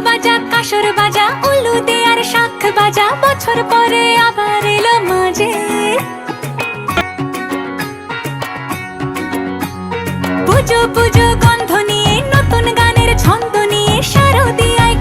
বাজা কাসর বাজা উলু দে আর শাখ বাজা, বছর পরে আবার এলো মাঝে। পুজো পুজো গন্ধ নিয়ে নতুন গানের ছন্দ নিয়ে শারদিয়ায়